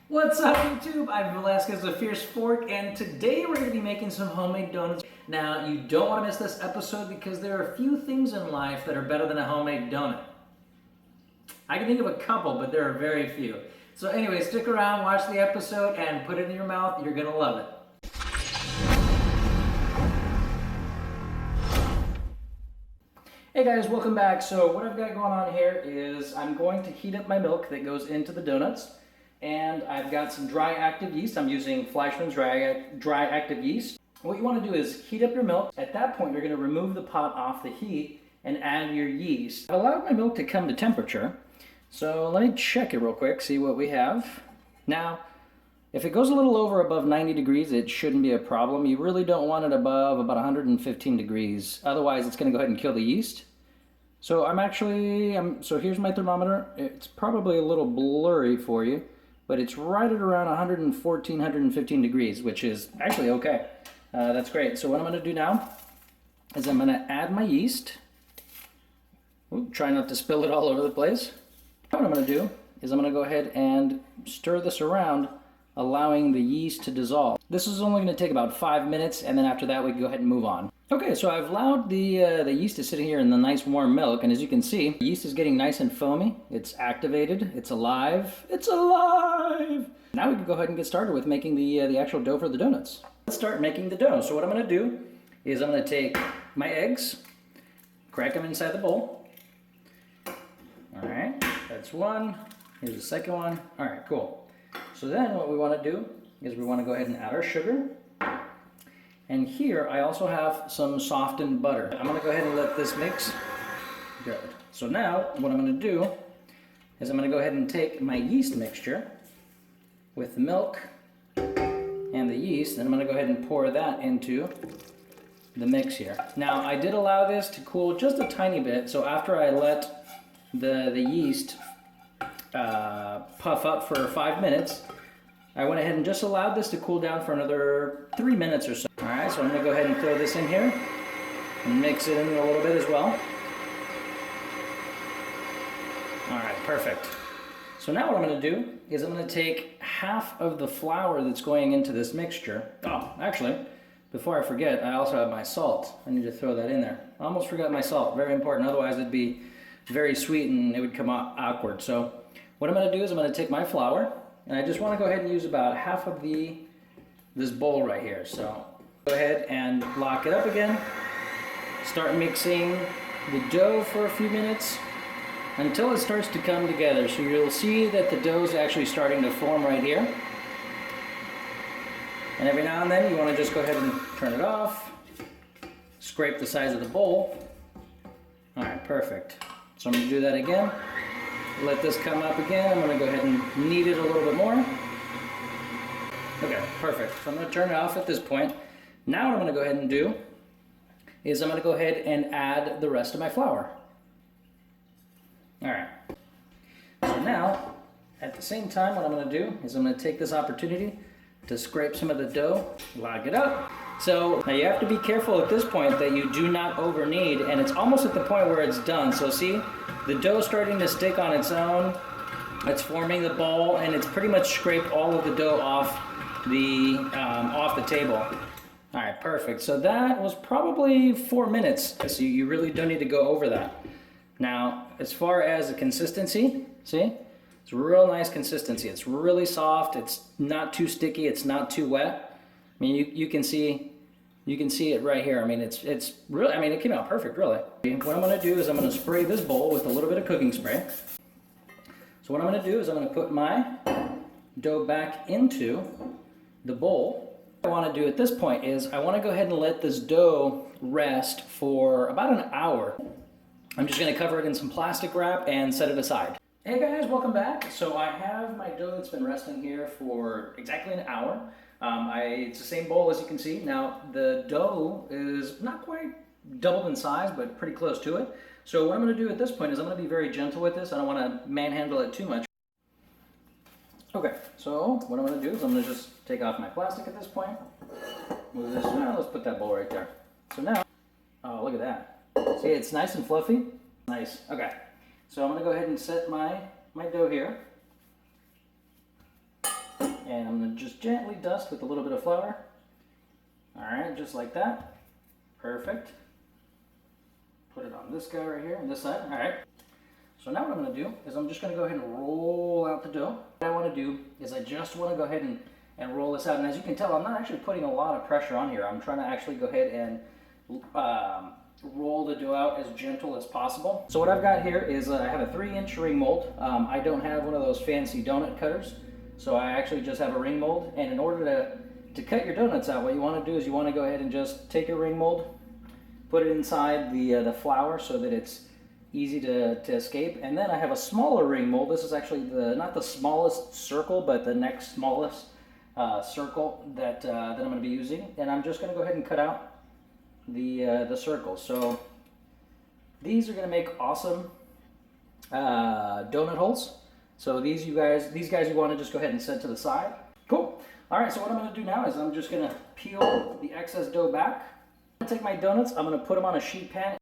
What's up, YouTube? I'm Velasquez of Fiercefork, and today we're going to be making some homemade donuts. Now, you don't want to miss this episode because there are a few things in life that are better than a homemade donut. I can think of a couple, but there are very few. So anyway, stick around, watch the episode, and put it in your mouth. You're going to love it. Hey guys, welcome back. So what I've got going on here is I'm going to heat up my milk that goes into the donuts. And I've got some dry active yeast. I'm using Fleischmann's dry active yeast. What you want to do is heat up your milk. At that point, you're going to remove the pot off the heat and add your yeast. I've allowed my milk to come to temperature. So let me check it real quick, see what we have. Now, if it goes a little above 90 degrees, it shouldn't be a problem. You really don't want it above about 115 degrees. Otherwise, it's going to go ahead and kill the yeast. So so here's my thermometer. It's probably a little blurry for you, but it's right at around 114, 115 degrees, which is actually okay. That's great. So what I'm going to do now is I'm going to add my yeast. Ooh, try not to spill it all over the place. What I'm going to do is I'm going to go ahead and stir this around, allowing the yeast to dissolve. This is only going to take about 5 minutes, and then after that we can go ahead and move on. Okay, so I've allowed the yeast is sitting here in the nice warm milk, and as you can see, the yeast is getting nice and foamy. It's activated. It's alive. It's alive! Now we can go ahead and get started with making the actual dough for the donuts. Let's start making the dough. So what I'm going to do is I'm going to take my eggs, crack them inside the bowl. All right, that's one. Here's the second one. All right, cool. So then what we want to do is we want to go ahead and add our sugar. And here I also have some softened butter. I'm going to go ahead and let this mix. Good. So now what I'm going to do is I'm going to go ahead and take my yeast mixture with the milk and the yeast, and I'm going to go ahead and pour that into the mix here. Now I did allow this to cool just a tiny bit, so after I let the yeast puff up for 5 minutes, I went ahead and just allowed this to cool down for another 3 minutes or so. All right, so I'm going to go ahead and throw this in here and mix it in a little bit as well. All right, perfect. So now what I'm going to do is I'm going to take half of the flour that's going into this mixture. Oh, actually, before I forget, I also have my salt. I need to throw that in there. I almost forgot my salt. Very important. Otherwise, it'd be very sweet and it would come out awkward. So what I'm going to do is I'm going to take my flour, and I just want to go ahead and use about half of this bowl right here. So go ahead and lock it up again. Start mixing the dough for a few minutes until it starts to come together. So you'll see that the dough is actually starting to form right here. And every now and then you want to just go ahead and turn it off. Scrape the sides of the bowl. All right, perfect. So I'm going to do that again. Let this come up again. I'm going to go ahead and knead it a little bit more. Okay, perfect. So I'm going to turn it off at this point. Now what I'm going to go ahead and do is I'm going to go ahead and add the rest of my flour. All right. So now, at the same time, what I'm going to do is I'm going to take this opportunity to scrape some of the dough, lock it up. So now you have to be careful at this point that you do not over knead, and it's almost at the point where it's done. So see, the dough starting to stick on its own. It's forming the ball, and it's pretty much scraped all of the dough off the table. All right, perfect. So that was probably 4 minutes. So you really don't need to go over that. Now, as far as the consistency, see, it's real nice consistency. It's really soft. It's not too sticky. It's not too wet. I mean, you can see it right here. I mean, it's really, I mean, it came out perfect, really. What I'm going to do is I'm going to spray this bowl with a little bit of cooking spray. So what I'm going to do is I'm going to put my dough back into the bowl. What I want to do at this point is I want to go ahead and let this dough rest for about an hour. I'm just going to cover it in some plastic wrap and set it aside. Hey guys, welcome back. So I have my dough that's been resting here for exactly an hour. It's the same bowl as you can see. Now the dough is not quite doubled in size, but pretty close to it. So what I'm going to do at this point is I'm going to be very gentle with this. I don't want to manhandle it too much. Okay, so what I'm going to do is I'm going to just take off my plastic at this point. Move this around. Let's put that bowl right there. So now, oh, look at that. See, it's nice and fluffy. Nice. Okay, so I'm going to go ahead and set my dough here. And I'm going to just gently dust with a little bit of flour. All right, just like that. Perfect. Put it on this guy right here, on this side. All right. So now what I'm going to do is I'm just going to go ahead and roll out the dough. What I want to do is I just want to go ahead and roll this out. And as you can tell, I'm not actually putting a lot of pressure on here. I'm trying to actually go ahead and roll the dough out as gentle as possible. So what I've got here is I have a 3-inch ring mold. I don't have one of those fancy donut cutters, so I actually just have a ring mold. And in order to cut your donuts out, what you want to do is you want to go ahead and just take your ring mold, put it inside the flour so that it's easy to escape. And then I have a smaller ring mold. This is actually not the smallest circle, but the next smallest circle that I'm going to be using. And I'm just going to go ahead and cut out the circles. So these are going to make awesome donut holes. So these guys you want to just go ahead and set to the side. Cool. All right, so what I'm going to do now is I'm just going to peel the excess dough back. I'm going to take my donuts, I'm going to put them on a sheet pan.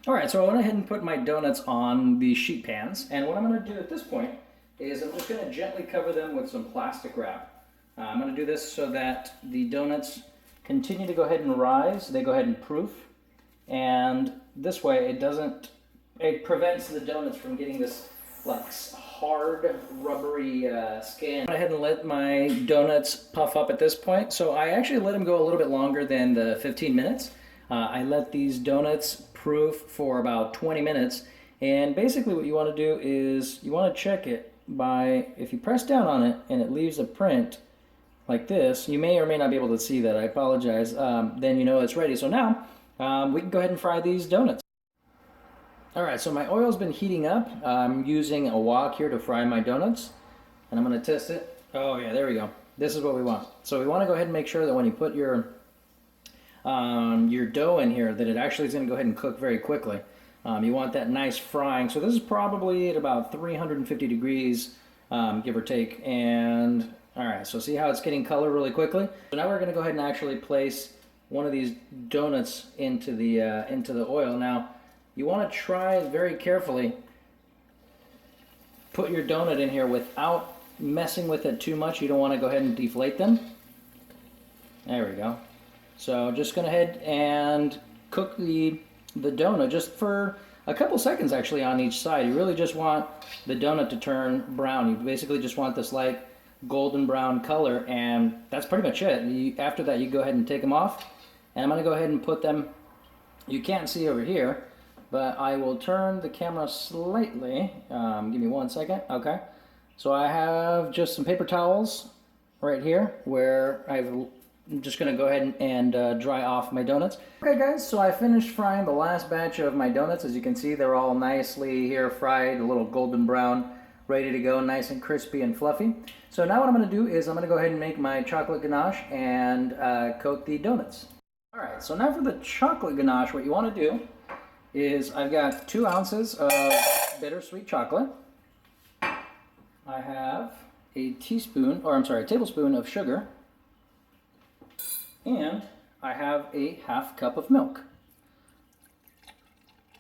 All right, so I went ahead and put my donuts on the sheet pans, and what I'm going to do at this point is I'm just going to gently cover them with some plastic wrap. I'm going to do this so that the donuts continue to go ahead and rise. They go ahead and proof, and this way it prevents the donuts from getting this like hard, rubbery skin. I went ahead and let my donuts puff up at this point, so I actually let them go a little bit longer than the 15 minutes. I let these donuts proof for about 20 minutes, and basically what you want to do is you want to check it by, if you press down on it and it leaves a print like this, you may or may not be able to see that, I apologize, then you know it's ready. So now we can go ahead and fry these donuts. Alright, so my oil's been heating up. I'm using a wok here to fry my donuts, and I'm going to test it. Oh yeah, there we go. This is what we want. So we want to go ahead and make sure that when you put your dough in here, that it actually is going to go ahead and cook very quickly. You want that nice frying. So this is probably at about 350 degrees, give or take. And all right, so see how it's getting color really quickly? So now we're going to go ahead and actually place one of these donuts into the oil. Now you want to try very carefully put your donut in here without messing with it too much. You don't want to go ahead and deflate them. There we go. So just go ahead and cook the donut just for a couple seconds actually on each side. You really just want the donut to turn brown. You basically just want this light golden brown color, and that's pretty much it. After that, you go ahead and take them off, and I'm going to go ahead and put them, you can't see over here, but I will turn the camera slightly. Give me 1 second. Okay. So I have just some paper towels right here where I'm just going to go ahead and dry off my donuts. Okay guys, so I finished frying the last batch of my donuts. As you can see, they're all nicely here fried, a little golden brown, ready to go, nice and crispy and fluffy. So now what I'm going to do is I'm going to go ahead and make my chocolate ganache and coat the donuts. Alright, so now for the chocolate ganache, what you want to do is I've got 2 ounces of bittersweet chocolate. I have a tablespoon of sugar. And I have a half cup of milk.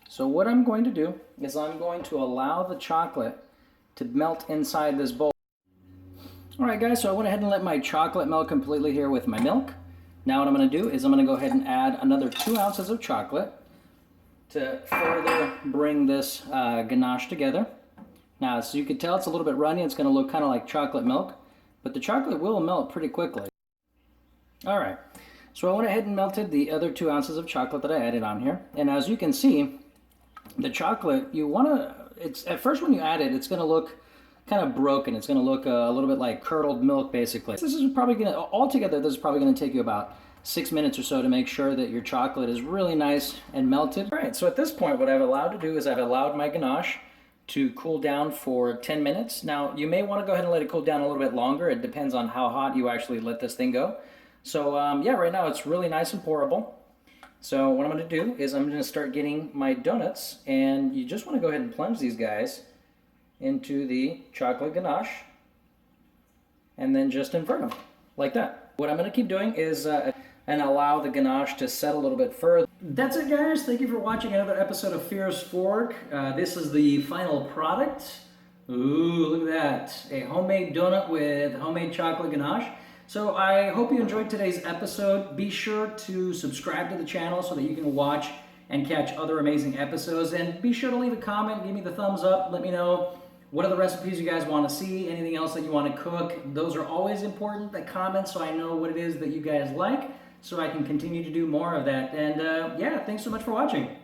So what I'm going to do is I'm going to allow the chocolate to melt inside this bowl. Alright guys, so I went ahead and let my chocolate melt completely here with my milk. Now what I'm going to do is I'm going to go ahead and add another 2 ounces of chocolate to further bring this ganache together. Now, as you can tell, it's a little bit runny. It's going to look kind of like chocolate milk, but the chocolate will melt pretty quickly. Alright, so I went ahead and melted the other 2 ounces of chocolate that I added on here. And as you can see, the chocolate, at first when you add it, it's going to look kind of broken. It's going to look a little bit like curdled milk, basically. This is probably going to, altogether, this is probably going to take you about 6 minutes or so to make sure that your chocolate is really nice and melted. Alright, so at this point, what I've allowed to do is I've allowed my ganache to cool down for 10 minutes. Now, you may want to go ahead and let it cool down a little bit longer. It depends on how hot you actually let this thing go. So yeah, right now it's really nice and pourable. So what I'm going to do is I'm going to start getting my donuts, and you just want to go ahead and plunge these guys into the chocolate ganache and then just invert them like that. What I'm going to keep doing is and allow the ganache to set a little bit further. That's it guys, thank you for watching another episode of Fiercefork. This is the final product Ooh, look at that. A homemade donut with homemade chocolate ganache. So I hope you enjoyed today's episode. Be sure to subscribe to the channel so that you can watch and catch other amazing episodes. And be sure to leave a comment, give me the thumbs up, let me know what are the recipes you guys want to see, anything else that you want to cook. Those are always important, the comments, so I know what it is that you guys like, so I can continue to do more of that. And yeah, thanks so much for watching.